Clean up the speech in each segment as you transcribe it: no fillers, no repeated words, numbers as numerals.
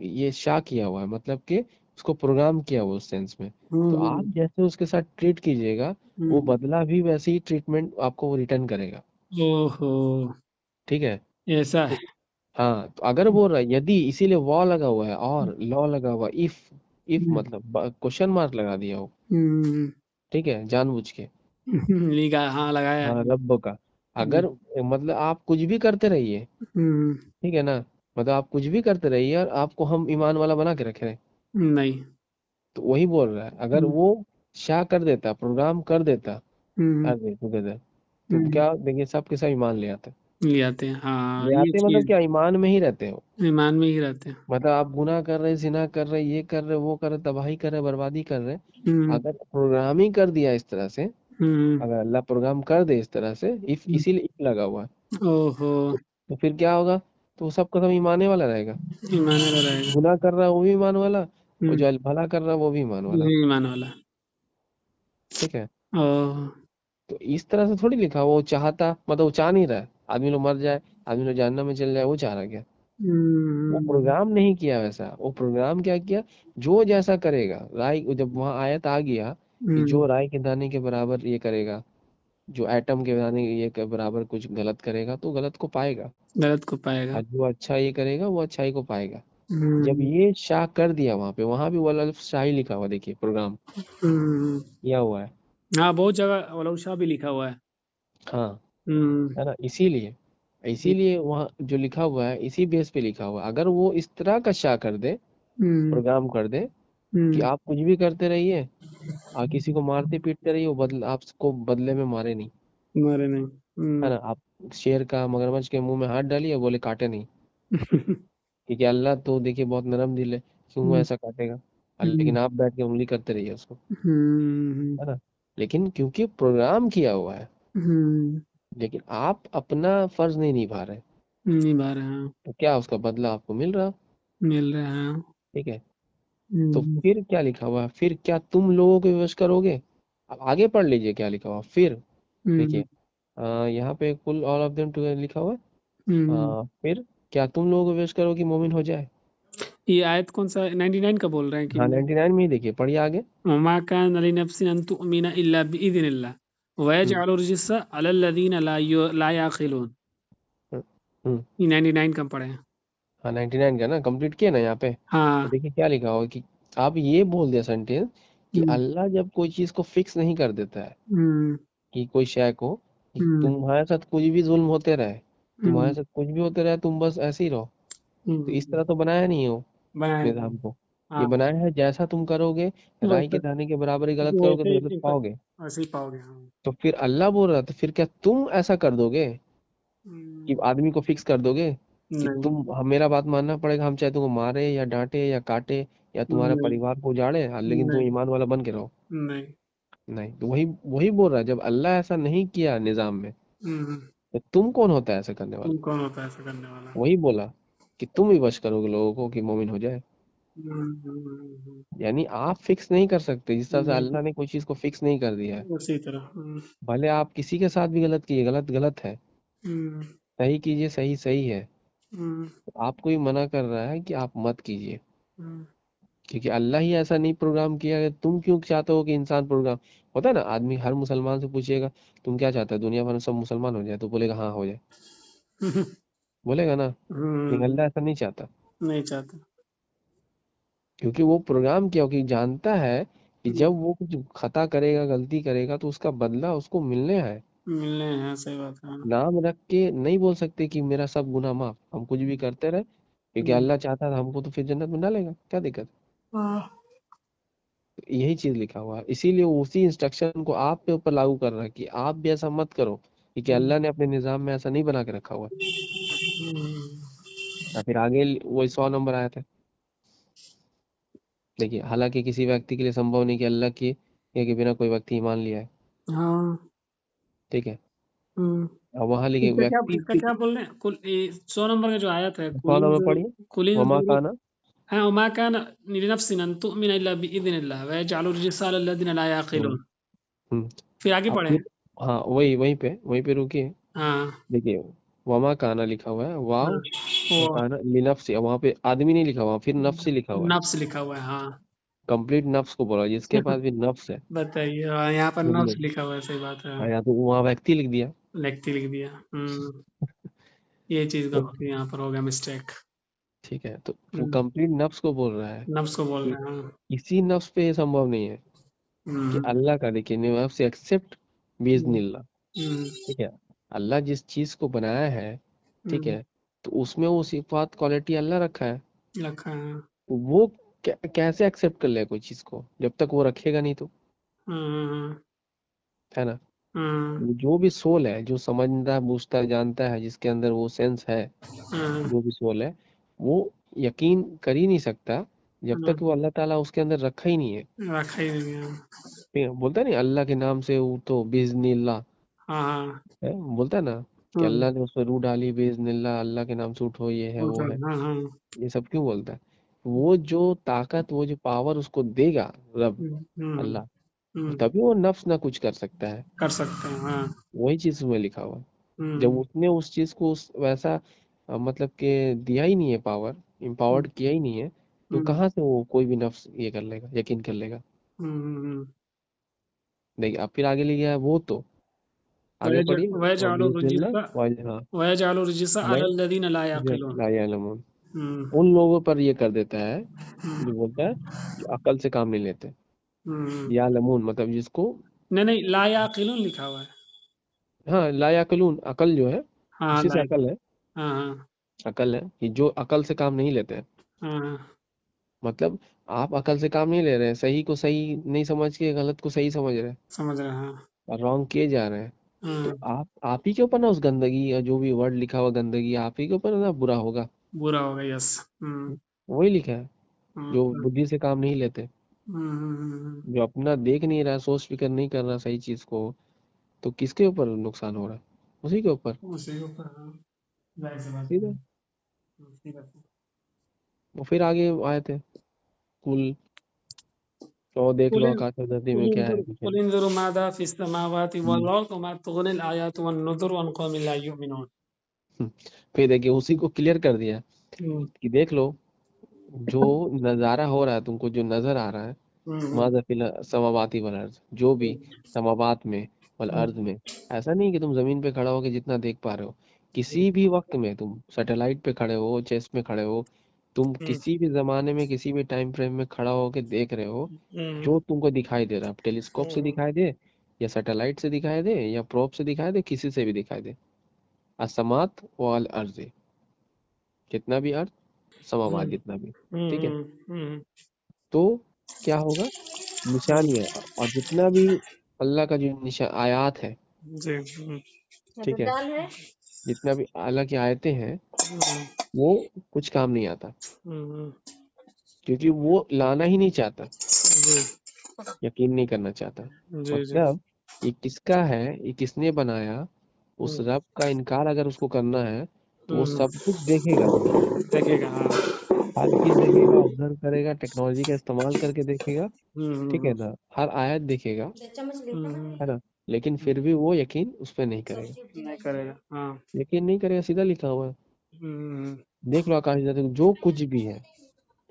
ये शा किया हुआ है, मतलब कि उसको प्रोग्राम किया हुआ उस सेंस में। तो आप हम्म जैसे उसके साथ ट्रीट कीजिएगा, वो हम्म। बदला भी वैसे ही ट्रीटमेंट आपको वो रिटर्न करेगा। ओहो, ठीक है। ऐसा तो है। हाँ, तो अगर बोल रहा है यदि, इसीलिए वॉ लगा हुआ है और लॉ लगा हुआ, इफ हम्म मतलब क्वेश्चन मार्क लगा दिया हो। हम्म, ठीक है, जानबूझ के। लिखा, हाँ लगाया हाँ, है। रब का। हम्म अगर मतलब आप कुछ भी करते रहिए, हम्म, ठीक है ना, मतलब आप कुछ भी करते रहिए और आपको हम ईमान वाला बना के रखे रहे, नहीं। तो वही बोल रहा है, अगर हम्म वो शाह कर देता, प्रोग्राम कर देता हम्म अरे टुगेदर, तो हम्म, क्या देखिए, सब के सब ईमान ले आते। ले आते हैं, हाँ ले ये आते मतलब चीज क्या, ईमान में ही रहते हो। ईमान में ही रहते हैं। मतलब आप गुनाह कर रहे, जिना कर रहे, ये कर रहे, वो कर रहे, तबाही कर रहे, बर्बादी कर रहे, हम्म अगर प्रोग्रामिंग कर दिया इस तरह से, हम्म, अगर अल्लाह प्रोग्राम कर दे इस तरह से, इफ हम्म, इसीलिए इफ लगा हुआ है, ओहो, तो फिर क्या होगा, तो वो सबका सब ईमाने वाला रहेगा। ईमान वाला रहेगा। गुनाह कर रहा है वो भी ईमान वाला, और हम्म, जो भला कर रहा है वो भी ईमान वाला। वही ईमान वाला। ठीक है। ओह, तो इस तरह से थोड़ी लिखा, वो चाहता मतलब वो चाह नहीं रहा है आदमी लोग मर जाए, आदमी लोग जहन्नम में चल जाए, वो चाह रहा क्या? वो हम्म प्रोग्राम नहीं किया वैसा, वो प्रोग्राम क्या किया, जो जैसा करेगा राय, जब वहां आयत आ गया कि हम्म, जो राय के दाने के बराबर ये करेगा, जो एटम के दाने ये के बराबर कुछ गलत करेगा तो गलत को पाएगा, गलत को पाएगा। और जो अच्छा ये करेगा वो अच्छाई को पाएगा। जब हम्म ये शाह कर दिया वहां पे, वहां भी वो अल्फ शाही लिखा हुआ, देखिए प्रोग्राम हम्म, किया हुआ है। हाँ बहुत जगह वलाउ शाह भी लिखा हुआ है। हाँ, हम्म है ना, इसीलिए इसीलिए वहाँ जो लिखा हुआ है इसी बेस पे लिखा हुआ है। अगर वो इस तरह का शाह कर दे, हम्म प्रोग्राम कर दे कि हम्म, आप कुछ भी करते रहिए और किसी को मारते पीटते रहिए, वो बदल आपको बदले में मारे नहीं। मारे नहीं। है ना, आप शेर का, मगरमच्छ के मुंह में हाथ डालिए, बोले काटे नहीं, क्योंकि अल्लाह तो देखिए बहुत नरम दिल है, क्यों वो हम्म ऐसा काटेगा? हम्म लेकिन आप बैठ के उंगली करते रहिए उसको। हम्म है ना, लेकिन क्योंकि प्रोग्राम किया हुआ है, हम्म, लेकिन आप अपना फर्ज नहीं निभा रहे, निभा रहे हैं, तो क्या उसका बदला आपको मिल रहा? मिल रहे हैं। ठीक है। तो हम्म फिर क्या लिखा हुआ है, फिर क्या तुम लोगों को विवश करोगे? अब आगे पढ़ लीजिए क्या लिखा हुआ फिर। हम्म देखिए, यहाँ पे कुल ऑल ऑफ देम टुगेदर लिखा हुआ है। हम्म, फिर क्या तुम लोगों को विवश करो कि मोमिन हो जाए? ये आयत कौन सा 99 का बोल रहे हैं कि हाँ, 99 में ही देखिए, पढ़िए आगे। वमा कान लिनफ्सिन अन तुमिना इल्ला बिइज़्निल्लाह व हम्म यजअलु रिज्सा अलल लज़ीना ला याक़िलून। हम्म हम्म। ये 99 का पढ़े हैं। हाँ, 99 का ना कंप्लीट किया ना यहाँ पे, तो हाँ। देखिए क्या लिखा हुआ कि आप ये बोल दिया सेंटेंस कि हुँ, अल्लाह जब कोई चीज को फिक्स नहीं कर देता है, हुँ, कि कोई शय को, कि हुँ, तुम्हारे साथ कुछ भी जुल्म होते रहे, तुम्हारे हुँ, साथ कुछ भी होते रहे, तुम बस ऐसे ही रहो, तो इस हुँ, तरह तो बनाया नहीं हो बनाया नहीं है। निजाम को। ये हाँ, बनाया है जैसा तुम करोगे, राई के वैसे दाने के बराबर ही गलत करोगे वैसे तो ही गलत सिंपल पाओगे। वैसे ही पाओगे। हाँ। तो फिर अल्लाह बोल रहा था, फिर क्या तुम ऐसा कर दोगे कि हुँ, आदमी को फिक्स कर दोगे कि नहीं, तुम मेरा बात मानना पड़ेगा, हम चाहे तुमको मारे या डांटे या काटे या तुम्हारे नहीं, परिवार को उजाड़े, लेकिन तुम नहीं, ईमान वाला बन के रहो? नहीं। नहीं, तो वही वही बोल रहा है, जब अल्लाह ऐसा नहीं किया निजाम में, हुँ, तो तुम कौन होता है ऐसा करने वाला? तुम कौन होता है ऐसा करने वाला? वही बोला कि तुम ही वश करोगे लोगों को कि मोमिन हो जाए। यानी आप फिक्स नहीं कर सकते, जिस तरह से नहीं, अल्लाह ने कोई चीज को फिक्स नहीं कर दिया है। उसी तरह। भले आप किसी के साथ भी गलत कीजिए, गलत गलत है, हुँ, सही कीजिए, सही सही है, हुँ, तो आपको ही मना कर रहा है कि आप मत कीजिए, हुँ, क्योंकि अल्लाह ही ऐसा नहीं प्रोग्राम किया है। तुम क्यों चाहते हो कि इंसान प्रोग्राम, होता है ना, आदमी हर मुसलमान से पूछिएगा तुम क्या चाहता है, दुनिया भर में सब मुसलमान हो जाए, तो बोलेगा हाँ हो जाए, बोलेगा ना, लेकिन हुँ, अल्लाह ऐसा नहीं चाहता, नहीं चाहता। क्योंकि वो प्रोग्राम किया, क्योंकि जानता है कि हुँ, जब वो कुछ खता करेगा, गलती करेगा, तो उसका बदला उसको मिलने है। मिलने हैं, सही बात है। नाम रख के नहीं बोल सकते कि मेरा सब गुनाह माफ, हम कुछ भी करते रहे, क्योंकि हुँ, अल्लाह चाहता था हमको तो फिर जन्नत में डालेगा, क्या दिक्कत? हाँ, यही चीज लिखा हुआ है, इसीलिए वो उसी इंस्ट्रक्शन को आप पे ऊपर लागू कर रहा है कि आप भी ऐसा मत करो, क्योंकि हुँ, अल्लाह ने अपने निजाम में ऐसा नहीं बना के रखा हुआ है। हुँ, या फिर आगे वही 100 नंबर आया था, देखिए, हालांकि किसी व्यक्ति के लिए संभव नहीं कि अल्लाह की या के बिना कोई व्यक्ति ईमान लिया है। हाँ, ठीक है, हुँ। अब वहां लिखे व्यक्ति, इसका क्या बोल रहे हैं? कुल 100 नंबर का जो आयत है, 100 नंबर पढ़िए। कुल वमा इंज़ुरू। काना, हाँ, वमा कान लिनफ्सिन अन तुमिन इल्ला बिइज़निल्लाह व यजअलु रिज्सा अलल लज़ीना ला हम्म याक़िलून। हम्म। फिर आगे अब पढ़े। फिर, हाँ, वहीं पे रुकिए। हाँ, देखिए, वमा काना लिखा हुआ है, वाव हाँ, वो होता है ना, लिनफ्सी, वहां पे आदमी नहीं लिखा, वहां फिर नफ्सी लिखा हुआ है। नफ्स लिखा हुआ है, हाँ। कंप्लीट नफ्स को बोला, जिसके पास भी नफ्स है। बताइए, यहाँ पर वो भी नफ्स नहीं, लिखा हुआ है, सही बात है। या तो वहां व्यक्ति लिख दिया। व्यक्ति लिख दिया। ये चीज तो गलती यहाँ पर हो गया, मिस्टेक। ठीक है, तो वो कंप्लीट नफ्स को बोल रहा है नफ्स को बोल कि रहे हैं, हाँ। किसी नफ्स पे ये संभव नहीं है कि हम्म अल्लाह का, देखिए, नफ्स एक्सेप्ट हम्म बिइज़निल्लाह। हम्म ठीक है, अल्लाह जिस चीज को बनाया है, ठीक हम्म, है, तो उसमें वो सिफात क्वालिटी अल्लाह रखा है। रखा है। तो वो कैसे एक्सेप्ट कर ले कोई चीज को, जब तक वो रखेगा नहीं तो, हम्म है ना। हम्म जो भी सोल है, जो समझता बूझता है, जानता है, जिसके अंदर वो सेंस है, हम्म जो भी सोल है, वो यकीन कर ही नहीं सकता जब तक वो अल्लाह ताला उसके अंदर रखा ही नहीं है। रखा ही नहीं है। ठीक है, बोलता है नहीं, अल्लाह के नाम से उठो बिस्मिल्लाह, हाँ हाँ। है, बोलता है ना कि हम्म अल्लाह ने उसमें रूह डाली बिस्मिल्लाह, अल्लाह के नाम से उठो, ये है वो है। हाँ हाँ। ये सब क्यों बोलता है? वो जो ताकत, वो जो पावर उसको देगा रब, हम्म हम्म अल्लाह, हम्म, तभी वो नफ्स ना कुछ कर सकता है। कर सकते हैं, हाँ। वही चीज उसमें लिखा हुआ है। जब हम्म उसने उस चीज को वैसा मतलब कि दिया ही नहीं है, पावर हम्म इम्पावर्ड किया ही नहीं है, तो हम्म कहाँ से वो कोई भी नफ्स ये कर लेगा, यकीन कर लेगा। हम्म। देखिए, अब फिर आगे ले गया है वो, तो आगे पढ़िए। और वयजअलु बिस्मिल्लाह, रिजिसा हाँ, वयजअलु रिजिसा मैं अलल्लज़ीना ला यक़िलून। ला यालमून, हम्म उन लोगों पर ये कर देता है हम्म जो बोलता है कि अकल से काम नहीं लेते। हम्म। या लमून मतलब जिसको, नहीं नहीं, ला यक़िलून लिखा हुआ है। हाँ, ला याकुलून, अकल जो है, हाँ उसी ला। से अकल है। हाँ हाँ अकल है कि जो अकल से काम नहीं लेते हैं। हाँ हाँ, मतलब आप अकल से काम नहीं ले रहे हैं, सही को सही नहीं समझ के गलत को सही समझ रहे हैं, समझ रहे हैं, हाँ। और रॉन्ग किए जा रहे हैं। तो हाँ, आप ही के ऊपर ना उस गंदगी, या जो भी वर्ड लिखा हुआ गंदगी, आप ही के ऊपर ना बुरा होगा। बुरा होगा, यस। वही लिखा है, जो हम्म बुद्धि से काम नहीं लेते, जो अपना देख नहीं रहा, सोच फिकर नहीं कर रहा सही चीज को, तो किसके ऊपर नुकसान हो रहा है? उसी के ऊपर। उसी के ऊपर, हाँ। जाहिर सी बात ठीक है। है। ठीक है। वो फिर आगे आए थे कुल, तो देख लो आकाश और धरती में क्या है कुछ है। कुल इंजुरु मादा फिस समावाति वल हम्म। अर्द वमा तुगनिल आयातु वन नुज़ुरु अन कौमिन ला युमिनून। फिर देखिए उसी को क्लियर कर दिया हम्म कि देख लो, जो नजारा हो रहा है, तुमको जो नजर आ रहा है, हम्म माज़ा फिल समावाती वल अर्ज, जो भी समावात में वल अर्ज में, ऐसा नहीं कि तुम जमीन पे खड़ा होकर जितना देख पा रहे हो, किसी भी वक्त में तुम सैटेलाइट पे खड़े हो, चेस्ट में खड़े हो, तुम हम्म किसी भी जमाने में किसी भी टाइम फ्रेम में खड़ा होकर देख रहे हो, हम्म जो तुमको दिखाई दे रहा है, टेलीस्कोप से हम्म दिखाई दे, या सैटेलाइट से दिखाई दे, या प्रोब से दिखाई दे, किसी से भी दिखाई दे, असमात वल अर्ज, जितना भी अर्थ, समावात जितना भी, ठीक है। हम्म। तो क्या होगा, निशानी है, और जितना भी अल्लाह का जो निशा आयात है, जी। ठीक है, जितना भी अल्लाह की आयतें हैं, वो कुछ काम नहीं आता, हम्म, क्योंकि वो लाना ही नहीं चाहता, जी यकीन नहीं करना चाहता। जी जी। मतलब ये किसका है, ये किसने बनाया, उस हम्म रब का इनकार अगर उसको करना है, तो वो हम्म, सब कुछ देखेगा दुनिया में, देखेगा, हाँ। हर चीज देखेगा, ऑब्जर्व करेगा, टेक्नोलॉजी का इस्तेमाल करके देखेगा, ठीक है हम्म ना, हर आयत देखेगा, हम्म, है ना, लेकिन फिर भी वो यकीन उस पर नहीं करेगा। नहीं करेगा, हाँ। यकीन नहीं करेगा, सीधा लिखा हुआ है। हम्म देख लो आकाश जाते जो कुछ भी है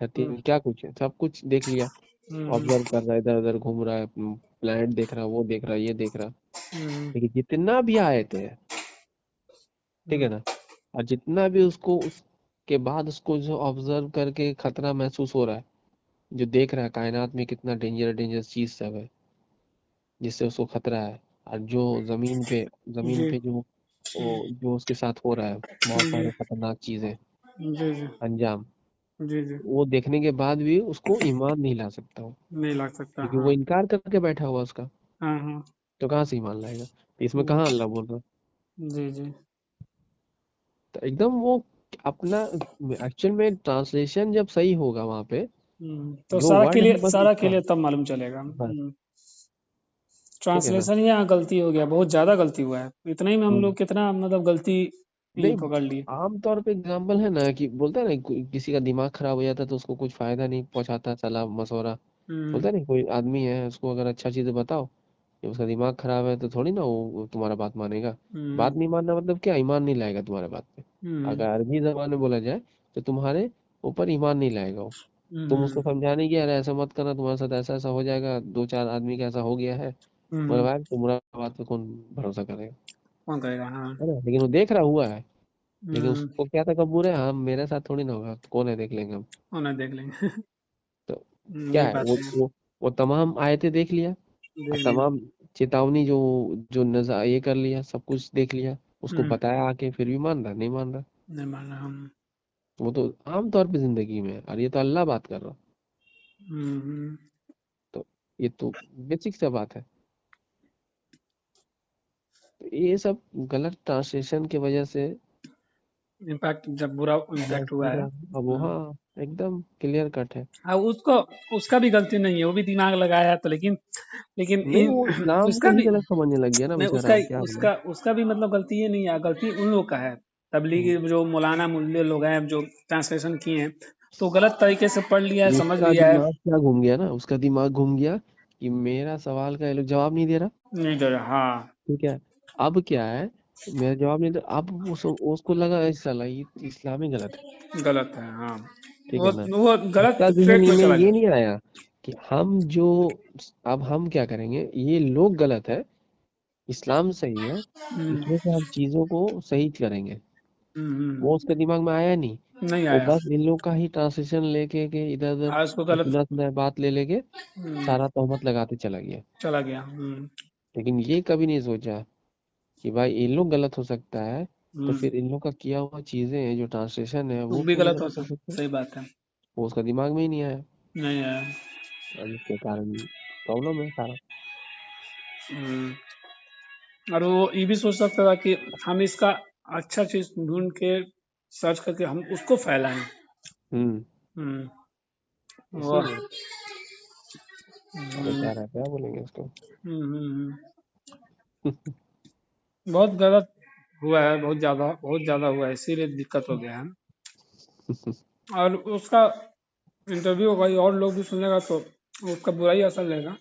धरती हम्म में, क्या कुछ है, सब कुछ देख लिया, हम्म ऑब्जर्व कर रहा है, इधर उधर घूम रहा है, प्लैनेट देख रहा है, वो देख रहा है, ये देख रहा है, हम्म लेकिन जितना भी आयत है, ठीक है ना, और जितना भी उसको उसके बाद उसको जो ऑब्जर्व करके खतरा महसूस हो रहा है, जो देख रहा है कायनात में कितना डेंजरस चीज सब है जिससे उसको खतरा है, और जो जमीन जी पे जो वो जो उसके साथ हो रहा है, बहुत जी सारे खतरनाक चीजें जी जी अंजाम, जी जी, वो देखने के बाद भी उसको ईमान नहीं ला सकता वो, नहीं लग सकता, क्योंकि हाँ। वो इनकार करके बैठा हुआ उसका, हाँ हाँ। तो कहाँ से ईमान लाएगा? तो इसमें कहाँ अल्लाह बोल रहा है? जी जी। तो एकदम वो अपना, एक्चुअल में ट्रांसलेशन जब सही होगा वहां पे, तो जो वर्ड है बस सारा के उसका, लिए तब मालूम चलेगा। बस, ठीक है ना। ट्रांसलेशन यहाँ गलती हो गया, बहुत ज्यादा गलती हुआ है, इतना ही में हम हम्म। लोग कितना मतलब गलती ही नहीं, पकड़ लिए। आमतौर पे एग्जाम्पल है ना कि बोलता है ना, किसी का दिमाग खराब हो जाता है तो उसको कुछ फायदा नहीं पहुंचाता, सलाह मशवरा, हम्म बोलता है नहीं, कोई आदमी है उसको अगर अच्छा चीज बताओ जब उसका दिमाग खराब है तो थोड़ी ना वो तुम्हारा बात मानेगा। हम्म बात नहीं मानना मतलब क्या, ईमान नहीं लाएगा तुम्हारे बात पे। हम्म अगर अरबी जबान में बोला जाए तो तुम्हारे ऊपर ईमान नहीं लाएगा वो। तुम उसको हम्म समझाने की, अरे ऐसा मत करना, तुम्हारे साथ ऐसा ऐसा हो जाएगा, दो चार आदमी का ऐसा हो गया है। मगर हम्म, भाई तुम्हारा बात पे कौन भरोसा करेगा, कौन करेगा, हाँ। है ना। लेकिन वो देख रहा हुआ है। लेकिन हम्म, उसको क्या तकब्बुर है, हाँ मेरे साथ थोड़ी ना होगा, तो कौन है देख लेंगे हम। होना देख लेंगे। तो क्या ये है, बात है। वो तमाम आयतें देख लिया, और देख लिया। तमाम चेतावनी जो जो नजर ये कर लिया, सब कुछ देख लिया, उसको हम्म, बताया आके, फिर भी मान रहा नहीं मान रहा। नहीं माना हम। वो तो आम तौर पे जिंदगी में है, और ये तो अल्लाह बात कर रहा। हम्म। तो ये तो बेसिक सा बात है। तो ये सब गलत ट्रांसलेशन की वजह से इम्पैक्ट जब बुरा बस इम्पैक्ट हुआ है। पूरा, अब वो हाँ एकदम क्लियर कट है। हाँ, उसको, उसका भी गलती नहीं है, वो भी दिमाग लगाया है तो, लेकिन लेकिन नहीं वो इस्लाम को उसका ही भी गलत समझने लग गया ना नहीं, बेचारा, उसका अब क्या बोले। उसका भी मतलब गलती ये नहीं है, गलती उन लोग का है। तबलीगी जो मौलाना मुल्ले लोग हैं जो ट्रांसलेशन किए हैं, तो गलत तरीके से पढ़ लिया है, समझ उसका लिया है। दिमाग क्या घूम गया ना, उसका दिमाग घूम गया कि मेरा सवाल का ये लोग जवाब नहीं दे रहा। नहीं डर, हाँ। ठीक है, अब क्या है, मेरा जवाब नहीं दे, अब उसको लगा ऐसा लगा ये इस्लाम ही गलत है। गलत है, हाँ। ठीक वो है ना। वो उसका गलत ट्रैक जहन में में चला ये गया। नहीं आया कि हम जो, अब हम क्या करेंगे, ये लोग गलत है, इस्लाम सही है, हम्म इसमें से हम चीजों को सही करेंगे। वो हम्म। उसके दिमाग में आया नहीं। नहीं वो आया। बस इन लोग का ही ट्रांसलेशन लेके के इधर उधर आज उसको गलत। सुना सुना बात ले लेके हम्म, सारा तहमत लगाते चला गया। चला गया। लेकिन ये कभी नहीं सोचा कि भाई इन लोग गलत हो सकता है, तो हम्म। फिर इन लोग का किया हुआ चीजें हैं जो ट्रांसलेशन है वो वो भी क्यों नहीं गलत हो गलत हो सकते। सही बात है। वो उसका दिमाग में ही नहीं आया, नहीं आया। और जिसके कारण प्रॉब्लम है सारा। हम्म। और वो ये भी सोच सकता था कि हम इसका अच्छा चीज ढूंढ के सर्च करके हम उसको फैलाएं। हम्म। हम्म। वो इसीलिए अब हम्म क्या रहता है, बोलेंगे उसको। बहुत गलत हुआ है, बहुत ज्यादा हुआ है, इसीलिए दिक्कत हो गया है। और उसका इंटरव्यू भाई और लोग भी सुनेगा तो उसका बुरा ही असर लेगा।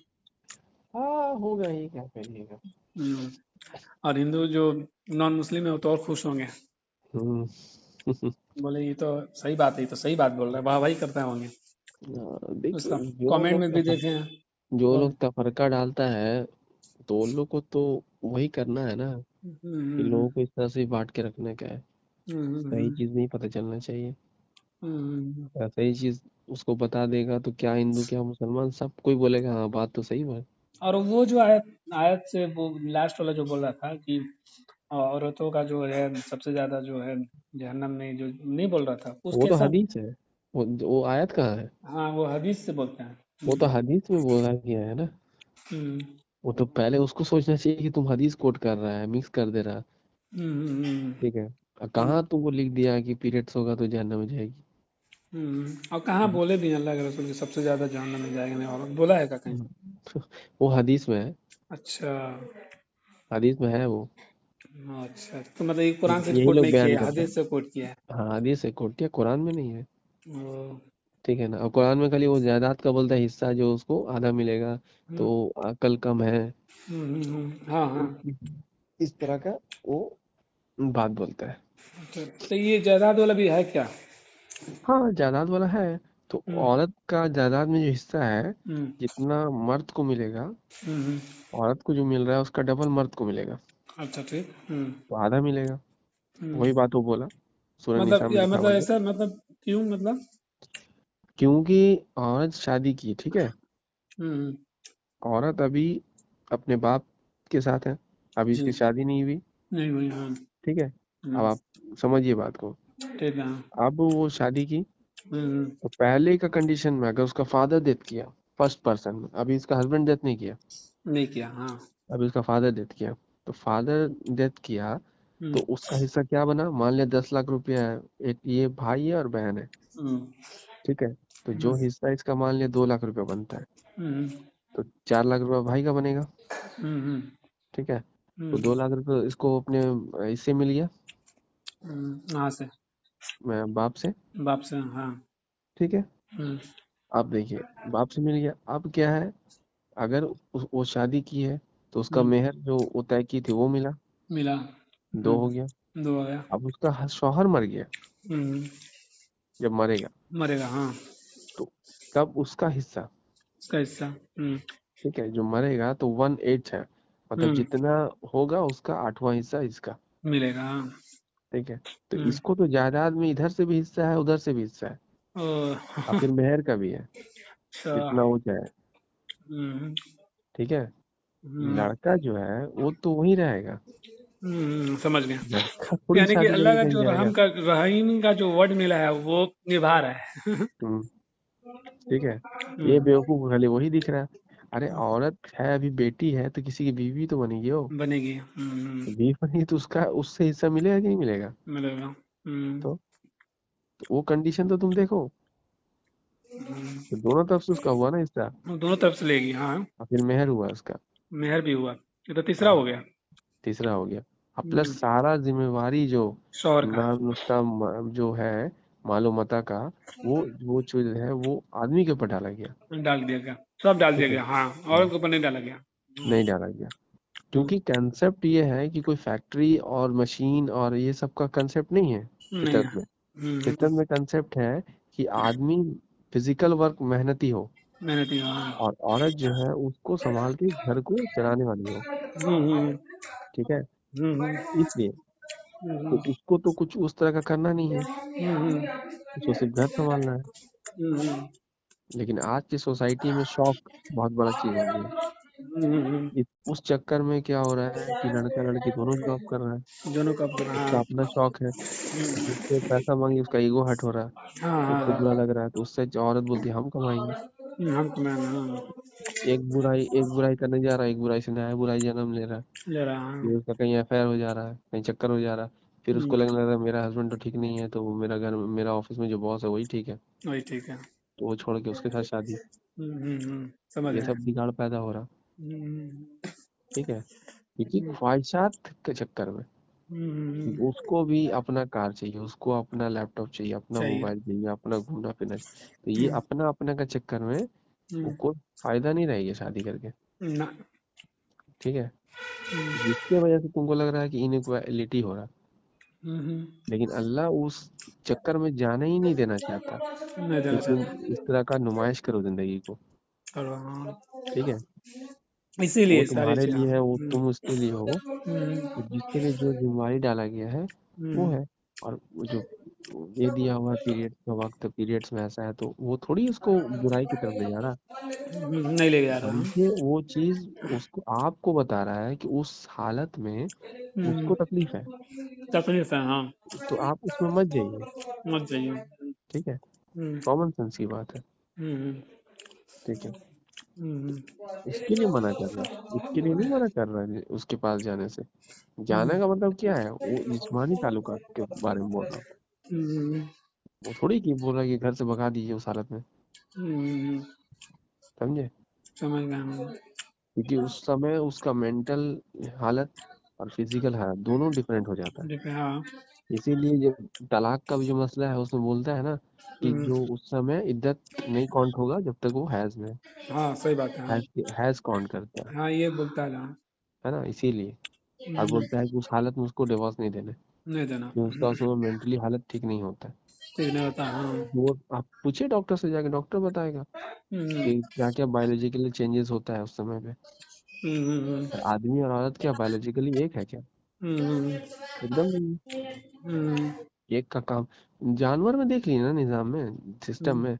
हाँ होगा ही, क्या करिएगा। हम्म। और हिंदू जो नॉन मुस्लिम है वो तो और खुश होंगे। हम्म। बोले ये तो सही बात है, ये तो सही बात बोल रहा है, वाह भाई करता होंगे। देखिए, उसका कमेंट में भी देखे हैं। जो तो लोग तफरका डालता है, तो उन लोग को तो वही करना है ना, कि हम्म लोगों को इस तरह से बांट के रखने का है। हम्म सही हम्म चीज नहीं पता चलना चाहिए। हम्म। अगर सही चीज उसको बता देगा तो क्या हिंदू क्या मुसलमान सब कोई बोलेगा हाँ बात तो सही है। और वो जो आयत आयत से वो लास्ट वाला जो बोल रहा था कि औरतों का जो है सबसे ज्यादा जो है जहन्नम में, जो नहीं बोल रहा था वो उसके तो साथ। हदीस है, वो आयत कहाँ है। हाँ, वो हदीस से बोलते हैं। वो तो हदीस में बोला गया है ना। हम्म वो तो पहले उसको सोचना चाहिए कि तुम हदीस कोट कर रहा है, मिक्स कर दे रहा। हम्म। ठीक है, और कहाँ तुमको लिख दिया कि पीरियड्स होगा तो जहन्नम में जाएगी। और कहाँ बोले भी हैं अल्लाह के रसूल कि सबसे ज्यादा जहन्नम में जाएगा, नहीं और बोला है क्या कहीं? वो हदीस में है, अच्छा। हदीस में है वो। अच्छा, तो मतलब ये कुरान से यही कोट लोग नहीं बयान किया है, करते हदीस हैं। से कोट किया है। हाँ हदीस है, कोट किया, कुरान में नहीं है। ओ, ठीक है ना, और कुरान में खाली वो जायदाद का बोलता है हिस्सा जो उसको आधा मिलेगा, हम्म तो अकल कम है। हाँ हाँ। इस तरह का वो बात बोलता है। अच्छा, तो ये जायदाद वाला भी है क्या? हाँ जायदाद वाला है। तो हम्म औरत का जायदाद में जो हिस्सा है, हम्म जितना मर्द को मिलेगा, हम्म। औरत को जो मिल रहा है उसका डबल मर्द को मिलेगा, अच्छा, ठीक। तो आधा मिलेगा। हम्म। वही बात वो बोला, सूरह निसा मतलब में या लिखा मतलब हुआ है। ऐसा, मतलब क्यों, मतलब? क्योंकि औरत शादी की, ठीक है, हम्म। औरत अभी अपने बाप के साथ है, अभी जी। इसकी शादी नहीं हुई। नहीं हुई, हाँ। ठीक है, अब हम्म। आप समझिए बात को। ठीक है। अब वो शादी की, हम्म। तो पहले का कंडीशन में अगर उसका फादर डेथ किया, फर्स्ट पर्सन में, अभी इसका हस्बैंड डेथ नहीं किया, नहीं किया, हाँ। अभी उसका फादर डेथ किया, तो फादर डेथ किया, तो हम्म उसका हिस्सा क्या बना, मान लिया 10 लाख रुपया है, एक ये भाई है और बहन है। हम्म ठीक है, तो जो हम्म हिस्सा इसका मान लिया 2 लाख रुपया बनता है, हम्म तो 4 लाख रुपया भाई का बनेगा। हम्म ठीक है, तो हम्म 2 लाख रुपया इसको अपने इससे मिल गया, हाँ से। बाप से। बाप से, हाँ। ठीक है, हम्म अब देखिए, बाप से मिल गया, अब क्या है, अगर वो शादी की है, तो उसका मेहर जो वो तय की थी वो मिला, मिला। 2 हो गया। दो हो गया। अब उसका शौहर मर गया, हम्म, जब मरेगा मरेगा, हाँ। तो तब उसका हिस्सा, उसका हिस्सा। ठीक है, जो मरेगा तो 1/8 है, मतलब हम्म, जितना होगा उसका 8वां हिस्सा इसका, मिलेगा, हाँ। ठीक है। तो हम्म। इसको तो जायदाद में इधर से भी हिस्सा है उधर से भी हिस्सा है, ओ, और फिर मेहर का भी है, अच्छा। जितना हो जाए, हम्म, ठीक है। हम्म, लड़का जो है वो तो वहीं रहेगा, समझ गया। लड़का थोड़ी यानी कि शादी अल्लाह करके का कहीं जो जाएगा। रहीम का जो वर्ड मिला है वो निभा रहा है। हम्म, ठीक है। ये हम्म, बेवकूफ को खाली वही दिख रहा है। अरे औरत है, अभी बेटी है तो किसी की बीवी तो बनेगी वो, बनेगी। तो बीवी बनेगी तो उसका उससे हिस्सा मिलेगा कि नहीं मिलेगा। मिलेगा। तो वो कंडीशन तो तुम देखो, तो दोनों तरफ से उसका हुआ ना हिस्सा, दोनों तरफ से लेगी, हाँ। और फिर मेहर हुआ उसका। मेहर भी हुआ। ये तो तीसरा हाँ, हो गया। तीसरा हो गया। अब प्लस हम्म, सारा जिम्मेवारी जो शौहर का। नाम उसका जो है मालो मता का, वो जो है वो आदमी के ऊपर डाला गया, डाल दिया गया। सब डाल दिया ठीक है। गया, हाँ। औरत हाँ, के ऊपर नहीं डाला गया। नहीं डाला गया, हम्म, क्योंकि कंसेप्ट ये है कि कोई फैक्ट्री और मशीन और ये सब का कंसेप्ट नहीं है नहीं है। फितरत में। हम्म, फितरत में कंसेप्ट है कि आदमी फिजिकल वर्क मेहनती हो, मेहनती, हाँ। और औरत जो है उसको संभाल के घर को चलाने वाली हो, हम्म, ठीक है। हम्म, इसलिए तो हम्म, उसको तो कुछ उस तरह का करना नहीं है, हम्म, उसको सिर्फ घर संभालना है। हम्म, लेकिन आज की सोसाइटी में शौक बहुत बड़ा चीज हो गया। हम्म, उस चक्कर में क्या हो रहा है कि लड़का लड़की दोनों जॉब कर रहा है, दोनों का अपना, उसका हाँ। अपना शौक है, जिससे पैसा मांगे उसका ईगो हर्ट हो रहा है, हाँ, उसको हाँ, बुरा लग रहा है, तो उससे औरत बोलती है हम कमाएंगे। हम तो मैं, हाँ। एक बुराई करने जा रहा है, एक बुराई से नया बुराई जन्म ले रहा है। ले रहा, हाँ। फिर उसका कहीं अफेयर हो जा रहा है, कहीं चक्कर हो जा रहा है, फिर उसको लगने लग रहा है मेरा हस्बैंड तो ठीक नहीं है, तो वो मेरा ऑफिस में जो बॉस है वही ठीक है, वही ठीक है। तो वो छोड़ के उसके साथ शादी। समझ ये रहे सब हैं। बिगाड़ पैदा हो रहा, हम्म, ठीक है, क्योंकि ख्वाहिशात के चक्कर में कि हम्म, उसको भी अपना कार चाहिए, उसको अपना लैपटॉप चाहिए, अपना चाहिए। मोबाइल चाहिए, अपना घूमना फिरना चाहिए। तो ये हम्म, अपना अपना का चक्कर में वो हम्म, कोई फायदा नहीं रहेगी शादी करके, ना। ठीक है। जिसके वजह से तुमको लग रहा है कि इनइक्वालिटी हो रहा, हम्म, लेकिन अल्लाह उस चक्कर में जाने ही नहीं देना चाहता नहीं कि देना तुम चाहता। इस तरह का नुमाइश करो जिंदगी को, और हाँ, ठीक है। वो इसीलिए सारी तुम्हारे चीज, हाँ। लिए है, वो तुम उसके लिए हो, तो हम्म, जिसके लिए जो जिम्मेवारी डाला गया है वो हम्म, है। और वो जो ये दिया हुआ है पीरियड्स का वक्त, पीरियड्स में ऐसा है, तो वो थोड़ी उसको बुराई की तरफ ले जा रहा, नहीं ले जा रहा, हाँ। बल्कि वो चीज उसको आपको बता रहा है कि उस हालत में हम्म, उसको तकलीफ है, तकलीफ है, हाँ। तो आप उसमें मत जाइए, मत जाइए। ठीक है। हम्म, कॉमन सेंस की बात है, हम्म, ठीक है। हम्म, उसके लिए मना कर रहा है, इसके लिए नहीं मना कर रहा है उसके पास जाने से। जाने का मतलब क्या है, वो जिस्मानी ताल्लुकात के बारे में बोल रहा हूँ। हम्म, वो थोड़ी कि बोल रहा है कि घर से भगा दीजिए उस हालत में, हम्म, समझे। समझ गया हम। क्योंकि उस समय उसका मेंटल हालत और फिजिकल हालत दोनों डिफरेंट हो जाता है। हाँ। इसीलिए जब तलाक का भी जो मसला है उसमें बोलता है ना कि हम्म, जो उस समय इद्दत नहीं काउंट होगा जब तक वो हैज में, हाँ, सही बात है, हाँ। हैज काउंट करता हाँ, ये बोलता है, हाँ। है ना, इसीलिए। और हम्म, बोलता है कि उस हालत में उसको डिवोर्स नहीं देने, नहीं देना। क्योंकि उसका उस समय मेंटली हालत ठीक नहीं होता है। ठीक नहीं होता, हाँ। वो आप पूछिए डॉक्टर से जाके, डॉक्टर बताएगा हम्म, कि क्या क्या बायोलॉजिकली चेंजेस होता है उस समय पे। हम्म, और आदमी और औरत क्या बायोलॉजिकली एक है क्या, हम्म, एकदम नहीं हम्म, है। एक का काम जानवर में देख ली ना, निजाम में, सिस्टम हम्म, में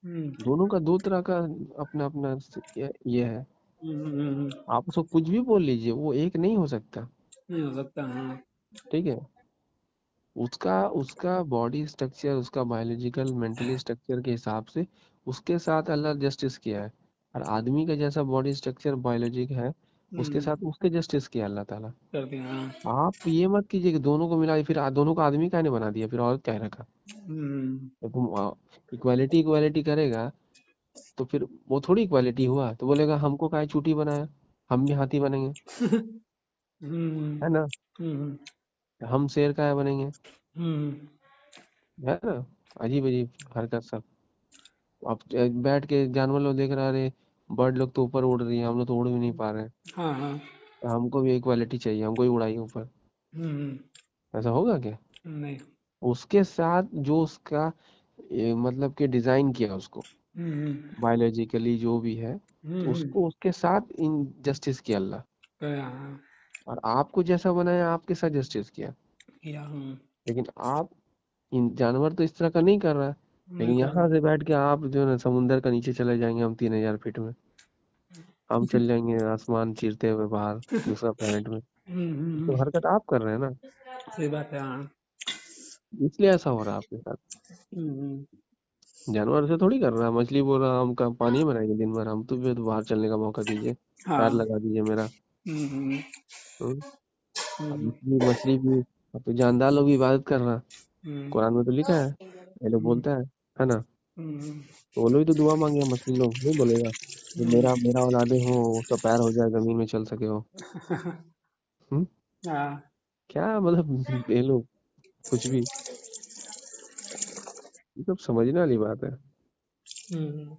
हम्म, दोनों का दो तरह का अपना अपना ये है। हम्म, आप उसको कुछ भी बोल लीजिए वो एक नहीं हो सकता, नहीं हो सकता, हाँ। ठीक है। उसका उसका बॉडी स्ट्रक्चर, उसका बायोलॉजिकल मेंटली स्ट्रक्चर के हिसाब से उसके साथ अल्लाह जस्टिस किया है, और आदमी का जैसा बॉडी स्ट्रक्चर बायोलॉजिक है उसके हम्म, साथ उसके जस्टिस किया अल्लाह ताला। कर दिया, हाँ। आप ये मत कीजिए कि दोनों को मिला फिर दोनों को आदमी काहे ने बना दिया, फिर औरत काहे रखा। हम्म, तो तुम इक्वालिटी इक्वालिटी करेगा तो फिर वो थोड़ी इक्वालिटी हुआ, तो बोलेगा हमको काहे चूटी बनाया, हम भी हाथी बनेंगे, हम्म, है ना, हम्म, हम शेर काहे बनेंगे, हम्म, है ना। अजीब अजीब हरकत सब। अब बैठ के जानवर लोग देख रहा, अरे बर्ड लोग तो ऊपर उड़ रही है, हम लोग तो उड़ भी नहीं पा रहे हैं, हाँ, हाँ। हमको भी इक्वालिटी चाहिए, हमको ही उड़ाइए ऊपर, ऐसा होगा क्या? नहीं। उसके साथ जो उसका मतलब कि डिजाइन किया उसको बायोलॉजिकली जो भी है, तो उसको उसके साथ इनजस्टिस किया अल्लाह, हाँ, और आपको जैसा बनाया आपके साथ जस्टिस किया। किया। लेकिन आप इन जानवर तो इस तरह का नहीं कर रहा है। नहीं लेकिन कर रहा। यहाँ से बैठ के आप जो है ना समुंदर का नीचे चले जाएंगे हम 3000 फीट में, हम चल जाएंगे आसमान चीरते हुए बाहर दूसरा प्लेनेट में, तो हरकत आप कर रहे हैं ना, सही बात है। हाँ। इसलिए ऐसा हो रहा है आपके साथ। जानवर से थोड़ी कर रहा है, मछली बोल रहा है हम का पानी में रहेंगे दिन भर, हम तो भी तो बाहर चलने का मौका दीजिए, पैर हाँ। लगा दीजिए मेरा। हम्म, हम्म, अब मछली मछली भी, अब तो जानदार लोग भी इबादत कर रहा है, हम्म, कुरान में तो लिखा है, ये लोग हम्म, बोलता है ना। हम्म, तो वो लोग भी तो दुआ मांगे, मछली लोग नहीं बोलेगा जो मेरा मेरा औलादे हो उसका पैर हो जाए जमीन में चल सके हो। हम्म, हाँ। क्या मतलब ये लोग कुछ भी, ये सब समझने वाली बात है। हम्म,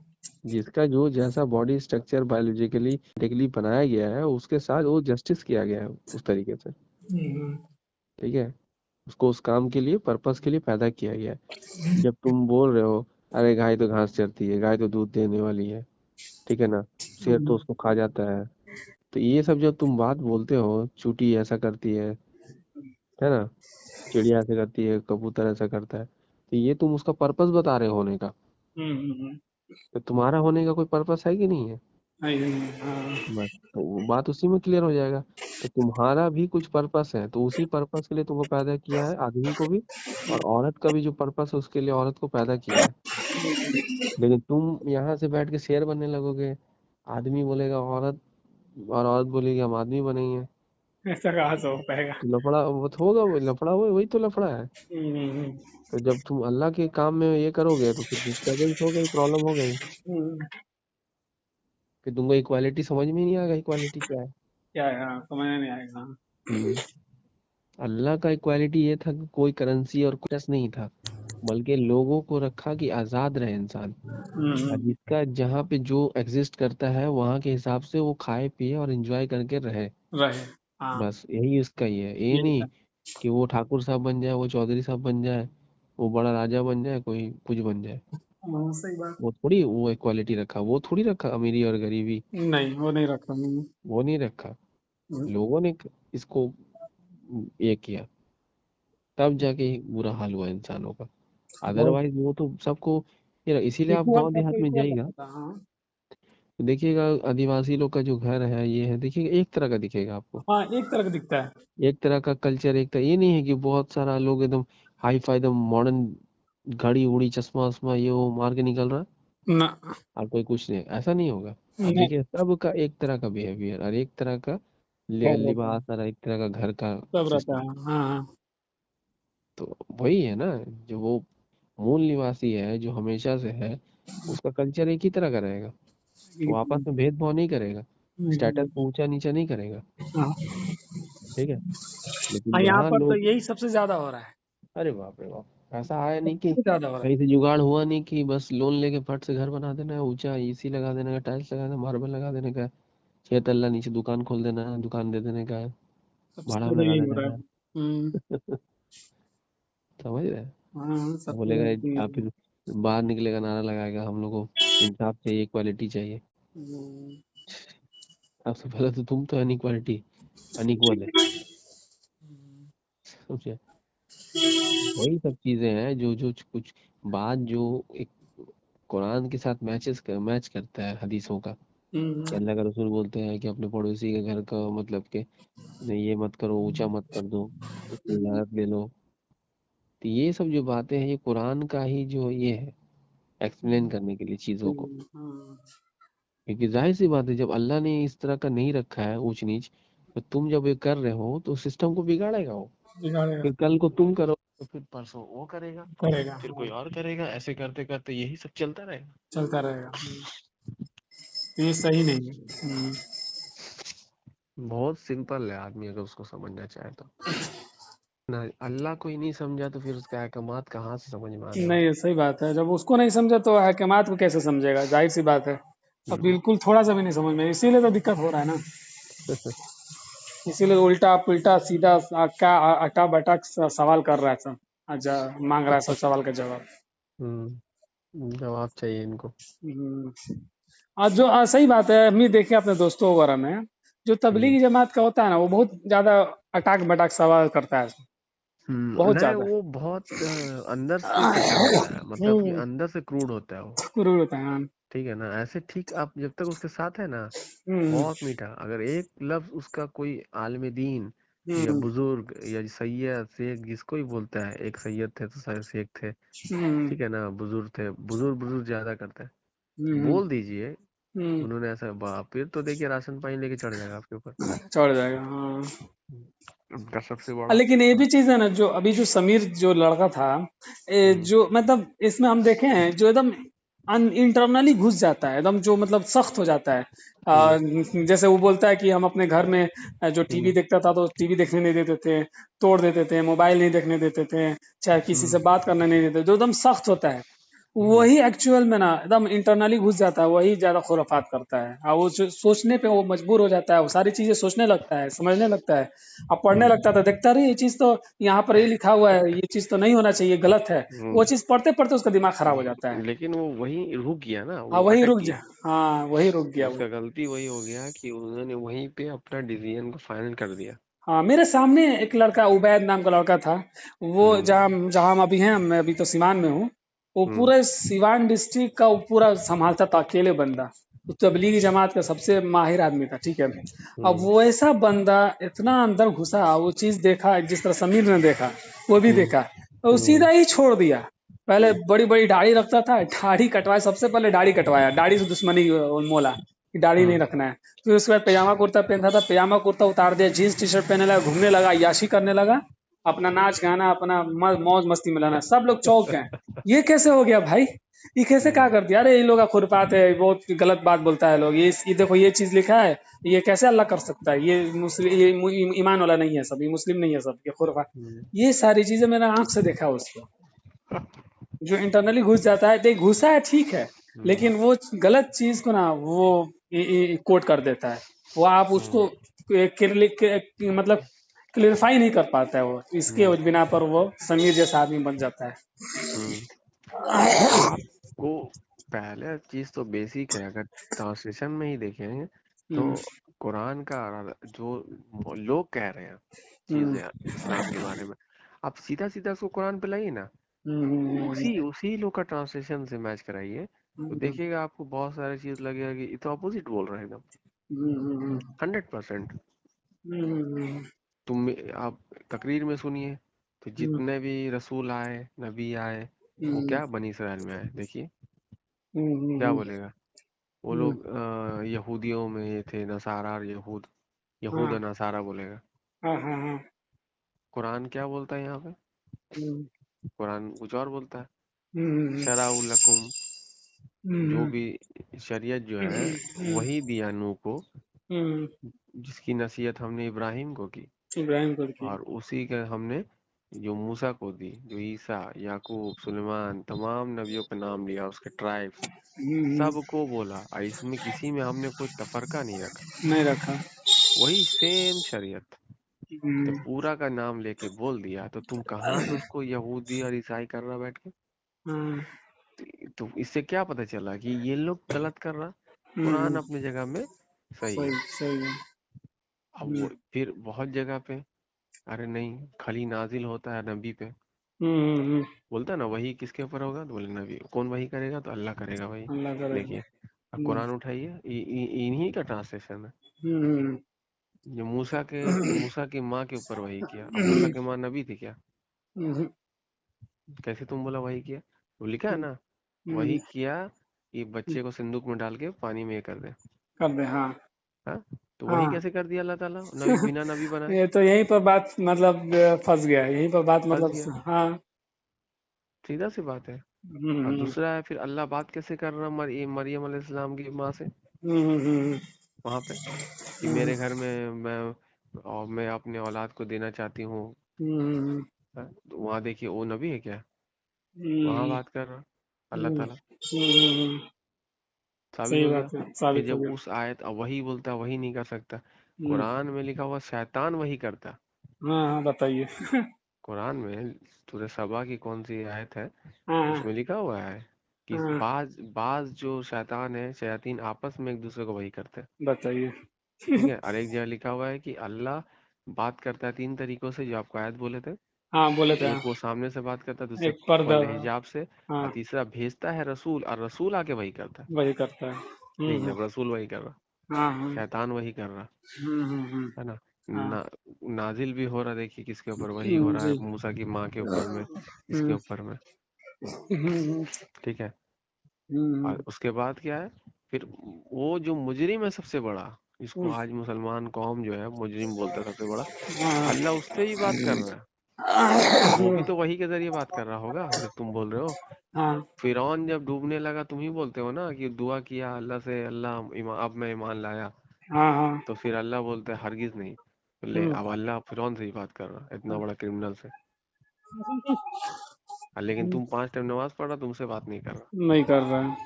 जिसका जो जैसा बॉडी स्ट्रक्चर बायोलॉजिकली बनाया गया है उसके साथ वो जस्टिस किया गया है उस तरीके से, हम्म, ठीक है। उसको उस काम के लिए पर्पस के लिए पैदा किया गया है। जब तुम बोल रहे हो अरे गाय तो घास चरती है, गाय तो दूध देने वाली है, ठीक है ना, शेर तो उसको खा जाता है, तो ये सब जब तुम बात बोलते हो, चूटी ऐसा करती है ना, चिड़िया ऐसा करती है, कबूतर ऐसा करता है, तो ये तुम उसका पर्पस बता रहे हो होने का, हम्म, तो तुम्हारा होने का कोई पर्पस है कि नहीं है? हाँ। बस तो वो बात उसी में क्लियर हो जाएगा। तो तुम्हारा भी कुछ पर्पस है, तो उसी पर्पस के लिए तुमको पैदा किया है आदमी को भी, और औरत का भी जो पर्पस है उसके लिए औरत को पैदा किया है। लेकिन तुम यहाँ से बैठ के शेर बनने लगोगे, आदमी बोलेगा औरत, और औरत बोलेगी हम आदमी बनेंगे, ऐसा कहाँ से हो पाएगा? तो लफड़ा वो तो होगा, वो लफड़ा हुआ, वही तो लफड़ा है। हम्म, तो जब तुम अल्लाह के काम में ये करोगे तो फिर डिस्टर्बेंस हो गई, प्रॉब्लम हो गई, हम्म, कि तुमको इक्वालिटी समझ में नहीं आएगा इक्वालिटी क्या है। क्या है? हाँ, समझ में नहीं आएगा। हम्म अल्लाह का इक्वालिटी ये था कि कोई करेंसी और कुछ नहीं था, बल्कि लोगों को रखा कि आजाद रहे इंसान, और जिसका जहाँ पे जो एग्जिस्ट करता है वहाँ के हिसाब से वो खाए पिए और एंजॉय करके रहे। रहे। हाँ। बस यही उसका ही है, ये ये नहीं है। कि वो ठाकुर साहब बन जाए, वो चौधरी साहब बन जाए, वो बड़ा राजा बन जाए, कोई कुछ बन जाए। हाँ, सही बात। वो थोड़ी वो इक्वालिटी रखा, वो थोड़ी रखा अमीरी और गरीबी, नहीं, वो नहीं रखा। वो नहीं रखा। लोगों ने इसको ये किया, तब जाके ही बुरा हाल हुआ इंसानों का। बहुत। अदरवाइज वो तो सबको ये, इसीलिए आप इक्वल गांव था तो देहात में इक्वल जाइएगा, रहता था। हाँ। तो देखिएगा आदिवासी लोग का जो घर है ये है, देखिएगा एक तरह का दिखेगा आपको, हाँ, एक तरह का दिखता है। एक तरह का कल्चर, एक तरह, ये नहीं है कि बहुत सारा लोग एकदम हाई फाई एकदम मॉडर्न घड़ी उड़ी चश्मा वश्मा ये वो मार के निकल रहा है, ना। और कोई कुछ नहीं, ऐसा नहीं होगा। आप नहीं। देखिए सबका एक तरह का बिहेवियर और एक तरह का सब रहता है। लिबास और एक तरह का घर का सब रहता सिस्टम। है। हाँ, हाँ। तो वही है ना, जो वो मूल निवासी है जो हमेशा से है, उसका कल्चर एक ही तरह का रहेगा, वो आपस में भेदभाव नहीं करेगा, स्टेटस को ऊंचा नीचा नहीं करेगा, हाँ। ठीक है। लेकिन हाँ, यहाँ यहाँ पर तो लोग, यही सबसे ज्यादा हो रहा है। अरे बाप रे बाप, ऐसा आया नहीं कि सबसे ज्यादा हो रहा कहीं से जुगाड़ हुआ नहीं कि बस लोन लेके फट से घर बना देना है, ऊंचा एसी लगा देने का, टाइल्स लगा देना, मार्बल लगा देने का, 6 तल्ला नीचे दुकान खोल देना है, दुकान दे देने का है, है। सबसे भाड़ा में ज्यादा लगा यही हो देने रहा का है। है। समझ रहे हैं? हाँ, तो सबसे ज्यादा बोलेगा यही आप, फिर बाहर निकलेगा नारा लगाएगा हम लोग को इंसाफ चाहिए, इक्वालिटी चाहिए। हम्म, सबसे पहले तो तुम तो अनइक्वालिटी, अनइक्वल है, समझे। वही सब चीजें हैं जो जो कुछ बात जो एक कुरान के साथ मैच करता है हदीसों का, कि हम्म, अल्लाह का रसूल बोलते हैं कि अपने पड़ोसी के घर का मतलब के नहीं ये मत करो, ऊंचा मत कर दो, उसकी इजाजत ले लो। तो ये सब जो बातें हैं ये कुरान का ही जो ये है एक्सप्लेन करने के लिए चीजों को, हाँ, क्योंकि जाहिर सी बात है जब अल्लाह ने इस तरह का नहीं रखा है ऊंच नीच, तो तुम जब ये कर रहे हो तो सिस्टम को बिगाड़ेगा वो, बिगाड़ेगा। फिर कल को तुम करो तो फिर परसों वो करेगा, करेगा। फिर कोई हाँ, और करेगा, ऐसे करते करते यही सब चलता रहेगा। चलता रहेगा। ये सही नहीं है। बहुत सिंपल है, आदमी अगर उसको समझना चाहे तो ना, अल्लाह को ही नहीं समझा तो फिर उसका अहकामात कहाँ से समझ में आने नहीं, सही बात है। जब उसको नहीं समझा तो अहकामात को कैसे समझेगा? जाहिर सी बात है। अब वाले। बिल्कुल थोड़ा सा भी नहीं समझ में, इसीलिए तो दिक्कत हो रहा है ना। इसीलिए उल्टा पुल्टा सीधा क्या अटा बटा सवाल कर रहा है सब। अच्छा, मांग रहा है सब सवाल का जवाब। जवाब चाहिए इनको। हम्म। और जो सही बात है, हम भी देखे अपने दोस्तों वगैरह में, जो हम्म तबलीगी जमात का होता है ना, वो बहुत ज्यादा अटाक बटाक सवाल करता है, बहुत नहीं, ज्यादा। वो बहुत अंदर से कटा होता है, मतलब कि हम्म। अंदर से क्रूड होता है वो। जरूर होता है, हाँ। ठीक है ना, ऐसे ठीक आप जब तक उसके साथ है ना, हम्म। बहुत मीठा, अगर एक लफ्ज उसका कोई आलिम दीन या हम्म। बुजुर्ग या सैयद शेख जिसको ही बोलता है, एक सैयद थे तो शेख थे, हम्म। ठीक है ना, बुजुर्ग थे, बुजुर्ग बुजुर्ग ज्यादा करता है, हम्म। बोल दीजिए हम्म। उन्होंने ऐसा, बाप, फिर तो देखिए राशन पानी लेके चढ़ जाएगा आपके ऊपर। चढ़ जाएगा, हाँ। उनका सबसे बड़ा। लेकिन ये भी चीज है ना, जो अभी जो समीर जो लड़का था, हम्म जो मतलब इसमें हम देखे हैं, जो एकदम इंटरनली घुस जाता है, एकदम जो मतलब सख्त हो जाता है। हम्म जैसे वो बोलता है कि हम अपने घर में जो टीवी हम्म देखता था तो टीवी देखने नहीं देते थे, तोड़ देते थे, मोबाइल नहीं देखने देते थे, चाहे किसी से हम्म बात करने नहीं देते, जो एकदम सख्त होता है, हम्म वही एक्चुअल में ना एकदम इंटरनली घुस जाता है, वही ज्यादा खुराफात करता है। और वो सोचने पे वो मजबूर हो जाता है, वो सारी चीजें सोचने लगता है, समझने लगता है। अब पढ़ने हम्म लगता था, देखता रहे ये चीज तो यहाँ पर ये लिखा हुआ है, ये चीज तो नहीं होना चाहिए, गलत है। वो हम्म चीज पढ़ते पढ़ते उसका दिमाग खराब हो जाता है। लेकिन वो वहीं रुक गया ना, हाँ, वो वही अटक रुक जा, गया। हाँ वही रुक गया वो। उसका गलती वही हो गया कि उन्होंने वहीं पे अपना डिसीजन को फाइनल कर दिया। हाँ, मेरे सामने एक लड़का, उबैद नाम का लड़का था। वो हम्म जहाँ जहाँ हम अभी हैं, मैं अभी तो सिवान में हूँ। वो हम्म पूरे सिवान डिस्ट्रिक्ट का वो पूरा संभालता था, अकेले बंदा। वो तबलीगी जमात का सबसे माहिर आदमी था, ठीक है। अब हम्म वो ऐसा बंदा इतना अंदर घुसा, वो चीज देखा जिस तरह समीर ने देखा, वो भी हम्म देखा, तो वो हम्म सीधा ही छोड़ दिया। पहले बड़ी बड़ी दाढ़ी रखता था, दाढ़ी कटवाया, सबसे पहले दाढ़ी कटवाया, दाढ़ी से दुश्मनी मोला कि दाढ़ी नहीं हम्म रखना है। फिर उसके बाद पैजामा कुर्ता पहनता था, पैजामा कुर्ता उतार दिया, जीन्स टी शर्ट पहनने लगा, घूमने लगा, याशी करने लगा, अपना नाच गाना, अपना मौज मस्ती में लाना, सब लोग चौंक गए। ये कैसे हो गया भाई, ये कैसे क्या हम्म कर दिया, अरे ये लोग का खुरपात है, बहुत गलत बात बोलता है लोग, ये देखो ये चीज लिखा है, ये कैसे अल्लाह कर सकता है, ये मुस्लिम, ये ईमान वाला नहीं है सब, ये मुस्लिम नहीं है सब, ये खुरपा। हम्म ये सारी चीजें मैंने आंख से देखा उसको। जो इंटरनली घुस जाता है, देख घुसा है ठीक है, हम्म लेकिन वो गलत चीज को ना वो कोट कर देता है। वो आप उसको हम्म मतलब क्लियरफाई नहीं कर पाता है, वो इसके हम्म बिना पर वो समीर जैसा आदमी बन जाता है। हम्म। आपको पहले चीज तो बेसिक है, अगर ट्रांसलेशन में ही देखें तो हम्म। कुरान का जो लोग कह रहे हैं हम्म। चीजें इस्लाम के बारे में, आप सीधा सीधा उसको कुरान पे लाइए ना, हम्म। उसी उसी लोग का ट्रांसलेशन से मैच कराइए, तो हम्म। देखिएगा आपको बहुत सारी चीज लगेगा कि ये तो अपोजिट बोल रहे हैं एकदम, हम्म। 100%। हम्म। तुम आप तकरीर में सुनिए, तो हम्म। जितने भी रसूल आए, नबी आए, वो हम्म। क्या बनी इसराइल में आए, देखिए क्या हम्म। बोलेगा। वो हम्म। लोग यहूदियों में ये थे, नसारा और यहूद, यहूद हाँ और नसारा बोलेगा। हाँ हाँ हाँ। कुरान क्या बोलता है यहाँ पे, हम्म। कुरान कुछ और बोलता है। हम्म। शराउ लकुम, जो हम्म। भी शरीयत जो है हम्म। वही दिया नूह को, हम्म। जिसकी नसीहत हमने इब्राहिम को की, इब्राहिम को की। और उसी का हमने जो मूसा को दी, जो ईसा, याकूब, सुलेमान, तमाम नबियों का नाम लिया, उसके ट्राइब्स हम्म। सबको बोला, और इसमें किसी में हमने कोई तफरका नहीं रखा, नहीं रखा। वही सेम शरीयत। तो हम्म। पूरा का नाम लेके बोल दिया, तो तुम कहाँ से उसको यहूदी और ईसाई कर रहा बैठ के। हाँ। तो इससे क्या पता चला कि ये लोग गलत कर रहा, कुरान हम्म। अपनी जगह में सही सही है। सही है। अब हम्म। वो फिर बहुत जगह पे, अरे नहीं, खली नाजिल होता है नबी पे, हम्म। बोलता है ना वही किसके ऊपर होगा, तो बोले नबी, कौन वही करेगा, तो अल्लाह करेगा वही। अल्लाह करेगा। देखिए, अब हम्म। कुरान उठाइए, इन्हीं का ट्रांसलेशन है। हम्म। जो मूसा की माँ के ऊपर वही किया, अब मूसा की माँ नबी थी क्या, हम्म। कैसे तुम बोला वही किया, वो लिखा है ना, हम्म। वही किया कि बच्चे को सिंदूक में डाल के पानी में ये कर दे। कर दे, हाँ। हाँ, तो वही हाँ। कैसे कर दिया अल्लाह ताला, नबी बिना नबी बनाए। ये तो यहीं पर बात मतलब फंस गया, यहीं पर बात फंस मतलब। गया, हाँ। सीधा सी बात है। और हम्म। दूसरा है, फिर अल्लाह बात कैसे कर रहा मरियम अलैहिस्सलाम की माँ से हम्म। वहां पे, कि मेरे घर में मैं अपने औलाद को देना चाहती हूँ। हम्म। हाँ, तो वहां देखिए वो नबी है क्या, वहां हम्म। बात कर रहा अल्लाह हम्म। ताला, हम्म। साबित सही हो गया। बात है, फिर साबित हो जब गया। उस आयत, अब वही बोलता है वही नहीं कर सकता, कुरान में लिखा हुआ शैतान वही करता है। हाँ हाँ बताइए। कुरान में सूरह सबा की कौन सी आयत है, हाँ उसमें लिखा हुआ है कि हाँ बाज बाज जो शैतान है, शयातीन आपस में एक दूसरे को वही करते हैं। बताइए। ठीक है, और एक जगह लिखा हुआ है कि अल्लाह बात करता है 3 तरीकों से, जो आपको आयत बोले थे। हाँ बोले थे। एक वो सामने से बात करता है, दूसरे एक पर्दा। पर्दे हिजाब से, और हाँ तीसरा भेजता है रसूल, और रसूल आके वही करता है। वही करता है। देखिए, अब रसूल वही कर रहा, हाँ हाँ शैतान वही कर रहा है ना। हाँ। ना नाजिल भी हो रहा, देखिए किसके ऊपर, वही हो रहा जी। है मूसा की माँ के ऊपर में, इसके हम्म ऊपर में। हम्म ठीक है, हम्म और उसके बाद क्या है, फिर वो जो मुजरिम है सबसे बड़ा, जिसको हम्म, आज मुसलमान कौम जो है मुजरिम बोलता है सबसे बड़ा, हाँ अल्लाह उससे ही बात कर रहा है। वो भी तो वही के जरिए बात कर रहा होगा जब तुम बोल रहे हो। हाँ फिरौन जब डूबने लगा, तुम ही बोलते हो ना कि दुआ किया अल्लाह से, अल्लाह अब मैं ईमान लाया। हाँ हाँ। तो फिर अल्लाह बोलते है हरगिज नहीं। तो ले, हम्म, अब अल्लाह फिरौन से ही बात कर रहा है, इतना बड़ा क्रिमिनल से। लेकिन तुम 5 टाइम नमाज पढ़ रहा, तुमसे बात नहीं कर रहा। नहीं कर रहा है।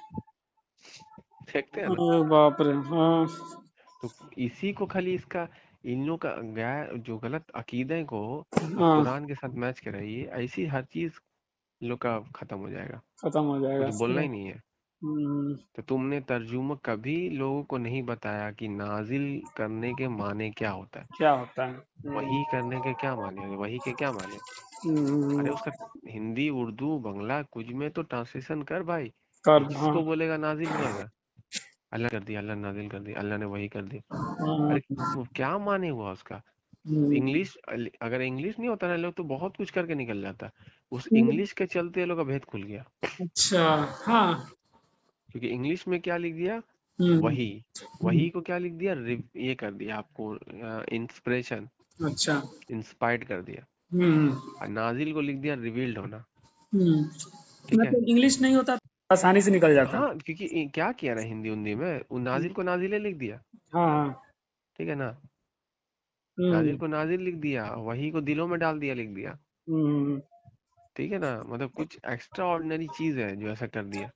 देखते हैं ना। अरे बाप रे। हाँ तो इसी को खाली इसका, इन लोग का गैर जो गलत अकीदे को आप हाँ कुरान के साथ मैच कराइए, ऐसी हर चीज इन लोग का खत्म हो जाएगा, खत्म हो जाएगा, कुछ सही बोलना ही बात। नहीं है। हम्म, तो तुमने तर्जुमा कभी लोगों को नहीं बताया कि नाजिल करने के माने क्या होता है, क्या होता है। वही करने के क्या माने, वही के क्या माने। अरे हम्म, उसका हिंदी उर्दू बांग्ला कुछ में तो ट्रांसलेशन कर भाई, कि कर हाँ। किसको बोलेगा नाजिल हुआ है। अल्लाह कर दिया, अल्लाह नाजिल कर दिया, अल्लाह ने वही कर दिया। हम्म, अरे वो क्या माने हुआ उसका। हम्म, इंग्लिश, अगर इंग्लिश नहीं होता ना, लोग तो बहुत कुछ करके निकल जाता। उस हम्म, इंग्लिश के चलते लोग का भेद खुल गया। अच्छा। हाँ। क्योंकि इंग्लिश में क्या लिख दिया, हम्म, वही, हम्म, वही को क्या लिख दिया, ये कर दिया आपको, इंस्पिरेशन, अच्छा। इंस्पायर्ड कर दिया। हम्म और नाजिल को लिख दिया रिवील्ड होना। हम्म, ठीक है, मतलब इंग्लिश नहीं होता तो आसानी से निकल जाता। हाँ, क्योंकि क्या किया ना हिंदी उन्दी में, वो नाजिल को नाजिले लिख दिया। हाँ हाँ। ठीक है ना, नाजिल हम्म को नाजिल लिख दिया, वही को दिलों में डाल दिया, लिख दिया। हम्म ठीक है ना, मतलब कुछ एक्स्ट्रा ऑर्डिनरी चीज है जो ऐसा कर दिया।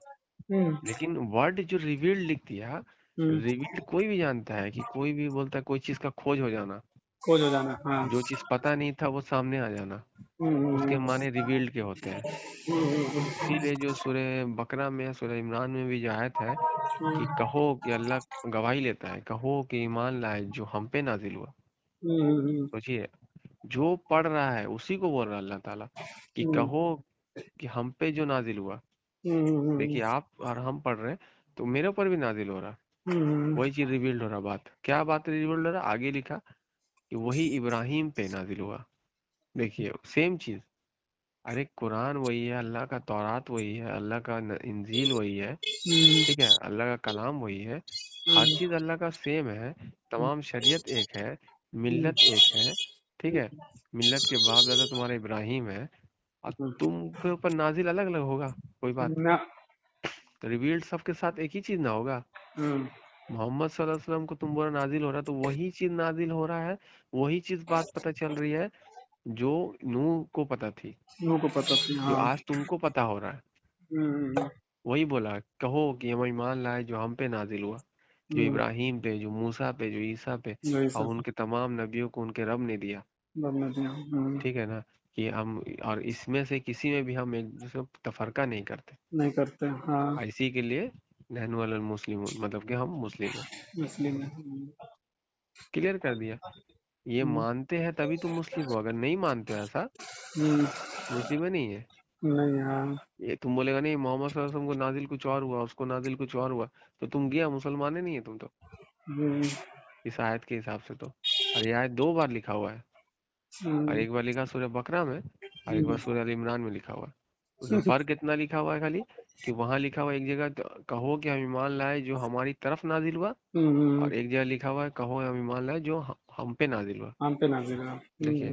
हम्म लेकिन वर्ड जो रिवील्ड लिख दिया, हम्म, रिवील्ड कोई भी जानता है कि कोई भी बोलता है कोई चीज का खोज हो जाना, खोज हो जाना। हाँ। जो चीज पता नहीं था वो सामने आ जाना, हम्म उसके माने रिवील्ड के होते हैं। हम्म इसीलिए जो सूरह बकरा में, सूरह इमरान में भी जो आयत है कि हम्म कहो कि अल्लाह गवाही लेता है, कहो कि ईमान लाए जो हम पे नाजिल हुआ। हम्म सोचिए, जो पढ़ रहा है उसी को बोल रहा है अल्लाह ताला कि हम्म कहो कि हम पे जो नाजिल हुआ। हम्म देखिए, आप और हम पढ़ रहे हैं, तो मेरे ऊपर भी नाजिल हो रहा, हम्म वही चीज रिवील्ड हो रहा। बात क्या, बात रिवील्ड हो रहा, आगे लिखा कि वही इब्राहिम पे नाजिल हुआ। देखिए सेम चीज। अरे कुरान वही है, अल्लाह का तौरात वही है, अल्लाह का इंजील वही है। ठीक है, अल्लाह का कलाम वही है, हर चीज अल्लाह का सेम है। तमाम शरीयत एक है, मिल्लत एक है। ठीक है, मिल्लत के बाप दादा तुम्हारा इब्राहिम है, और तुमके ऊपर नाजिल अलग अलग होगा, कोई बात। ना। तो रिवील्ड सबके साथ एक ही चीज ना होगा। हम्म, मोहम्मद सल्लल्लाहु अलैहि वसल्लम को तुम बोला नाजिल हो रहा है, तो वही चीज नाजिल हो रहा है, वही चीज बात पता चल रही है जो नूह को पता थी, लोगों को पता थी। जो हाँ। आज तुमको पता हो रहा है। हम्म वही बोला, कहो कि हम ईमान लाए जो हम पे नाजिल हुआ, जो हम्म, इब्राहिम पे, जो मूसा पे, जो ईसा पे, यही और सब उनके तमाम नबियों को उनके रब ने दिया। बनने दिया। ठीक है ना, कि हम, और इसमें से किसी में भी हम एक दूसरे को तफरका नहीं करते। नहीं करते। हाँ। इसी के लिए नहनु वल मुस्लिमून, मतलब कि हम मुस्लिम हैं। मुस्लिम है। क्लियर कर दिया। ये हम्म मानते हैं तभी तुम मुस्लिम हो, अगर नहीं मानते हो ऐसा, हम्म, मुस्लिम है नहीं है। नहीं। हाँ। ये तुम बोलेगा नहीं मोहम्मद सल्लल्लाहु अलैहि वसल्लम को नाजिल कुछ और हुआ, उसको नाजिल कुछ और हुआ, तो तुम गया मुसलमान ही नहीं है तुम तो, हम्म इस आयत के हिसाब से तो। और ये आयत 2 बार लिखा हुआ है, और हम्म एक बार लिखा सूरह बकरा में, और एक हम्म बार सूरह अल इमरान में लिखा हुआ है। उसमें फर्क इतना लिखा हुआ है खाली, कि वहां लिखा हुआ है एक जगह तो कहो कि हम ईमान लाए जो हमारी तरफ नाजिल हुआ, हम्म, और एक जगह लिखा हुआ है कहो हम ईमान लाए जो हम पे नाजिल हुआ। हम पे नाजिल हुआ। देखिए,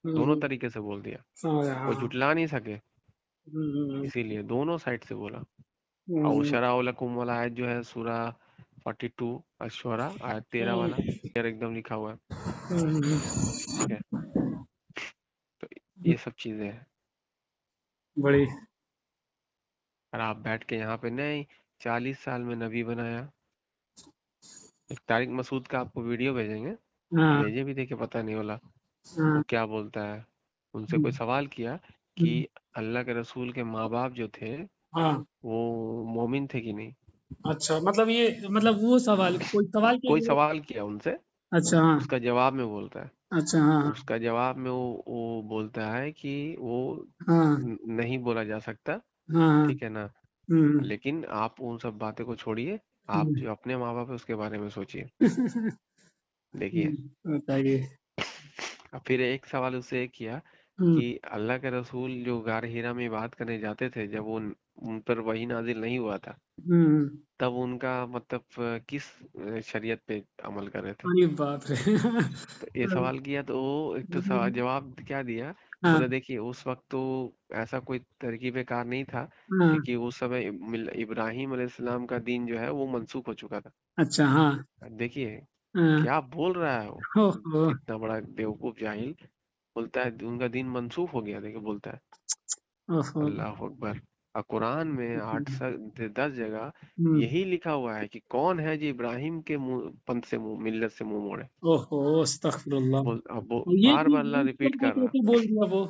दोनों तरीके से बोल दिया, समझ। कोई हाँ। झुटला नहीं सके, हम्म इसीलिए दोनों साइड से बोला। और वो हम्म शराउ लकुम वाला आयत जो है सूरह 42 अशुरा आयत 13 वाला, क्लियर एकदम लिखा हुआ है। ठीक है, तो ये सब चीजें हैं। बड़ी। और आप बैठ के यहाँ पे नहीं, 40 साल में नबी बनाया। एक तारिक मसूद का आपको वीडियो भेजेंगे, हाँ भेजे भी थे कि पता नहीं बोला हाँ वो क्या बोलता है। उनसे कोई सवाल किया कि हम्म, अल्लाह के रसूल के माँ बाप जो थे हाँ वो मोमिन थे कि नहीं। अच्छा, मतलब ये, मतलब वो सवाल, कोई सवाल किया कोई कि सवाल किया उनसे, अच्छा हाँ, उसका जवाब में बोलता है, अच्छा हाँ हाँ उसका जवाब में वो बोलता है कि वो हाँ नहीं बोला जा सकता, हाँ हाँ, ठीक है ना। हम्म लेकिन आप उन सब बातें को छोड़िए, आप हम्म, जो अपने माँ बाप है उसके बारे में सोचिए। देखिए, बताइए। अब फिर एक सवाल उससे एक किया हम्म कि अल्लाह के रसूल जो गार हीरा में बात करने जाते थे जब वो उन पर वही नाजिल नहीं हुआ था, हम्म, तब उनका मतलब किस शरीयत पे अमल कर रहे थे। अरे बाप रे तो ये सवाल किया तो वो एक तो सवाल जवाब क्या दिया, हाँ बोला देखिए उस वक्त तो ऐसा कोई तरकीब कार नहीं था, हाँ, क्योंकि उस समय इब्राहिम अलैहिस्सलाम का दीन जो है वो मंसूख हो चुका था। अच्छा हाँ देखिए हाँ, क्या बोल रहा है वो, ओहो इतना बड़ा बेवकूफ जाहिल, बोलता है उनका दीन मंसूख हो गया। देखिए बोलता है ओहो, अल्लाह अकबर। और कुरान में हम्म 10 जगह यही लिखा हुआ है कि कौन है जो इब्राहिम के मुंह पंथ से मुंह मिल्लत से मुंह मोड़े। ओहो, अस्तगफिरुल्लाह। बोल अब वो ये बार बार चीज अल्लाह ये रिपीट सब कर रहा। कैसे बोल दिया वो?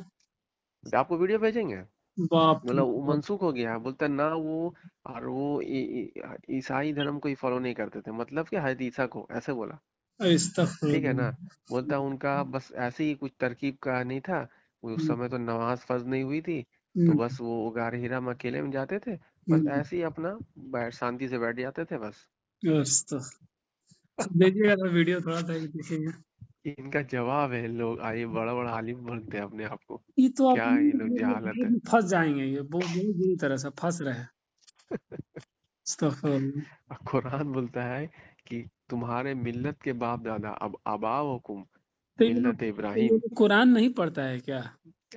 आपको वीडियो भेजेंगे, बाप रे मतलब वो बाप, मनसूख हो गया है। बोलता है ना वो, और वो ईसाई धर्म को ही फॉलो नहीं करते थे, मतलब कि हजरत ईसा को ऐसे बोला, ठीक है अस्तगफिरुल्लाह। ना। बोलता उनका बस ऐसे ही कुछ तरकीब का नहीं था, वो उस हम्म समय तो नमाज फर्ज नहीं हुई थी, तो हम्म बस वो गार हिरा में अकेले में जाते थे, बस हम्म, ऐसे ही अपना बैठ शांति से बैठ जाते थे बस। देखिएगा तो वीडियो थोड़ा सा भी देखिएगा। इनका जवाब है, लोग आइए बड़ा बड़ा आलिम बनते हैं अपने आप को। ये तो क्या अपनी ये लोग मतलब जहालत है। में फंस जाएंगे, ये बहुत बुरी तरह से फंस रहे हैं। अस्तगफिरुल्लाह। और कुरान बोलता है कि तुम्हारे मिल्लत के बाप दादा अब आबाओ हुकुम मिल्लत तो ये इब्राहिम। लोग कुरान नहीं पढ़ता है क्या?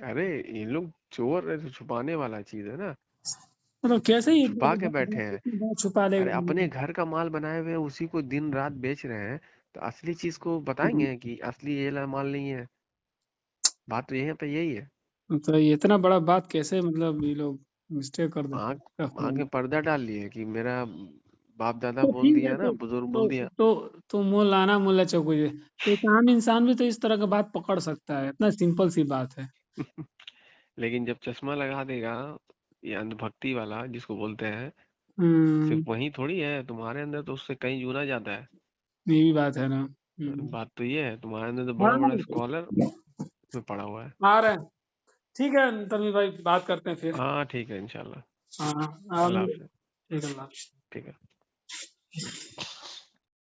अरे ये लोग चोर है, तो छुपाने वाला चीज है ना, मतलब कैसे ये छुपा के बैठे हैं। बात छुपा अरे लेगा अपने ये? घर का माल बनाए हुए उसी को दिन रात बेच रहे हैं, तो असली चीज को बताएंगे कि असली ये माल नहीं है। बात तो यही पे यही है। तो ये इतना बड़ा बात कैसे, मतलब ये लोग मिस्टेक कर देते आँख हैं? आँख में अस्तगफिरुल्लाह। पर्दा डाल लिए कि मेरा बाप दादा तो बोल ठीक है, दिया ना, बुजुर्ग तो बोल दिया। मौलाना मुल्ला चौधरी, तो एक आम इंसान भी तो इस तरह का बात पकड़ सकता है, इतना सिंपल सी बात है। लेकिन जब चश्मा लगा देगा, ये अंधभक्ति वाला जिसको बोलते हैं, हम्म, सिर्फ वही थोड़ी है तुम्हारे अंदर, तो उससे कहीं जुना जाता है। ये भी बात है ना। बात तो ये है, तुम्हारे अंदर तो हाँ बड़ा बड़ा नहीं, स्कॉलर में पड़ा हुआ है। आ रहे हैं। ठीक है तन्वी भाई, बात करते हैं फिर। हाँ ठीक है इंशाल्लाह। हाँ अल्लाह हाँ, हाफिज। ठीक है, अल्लाह। ठीक है।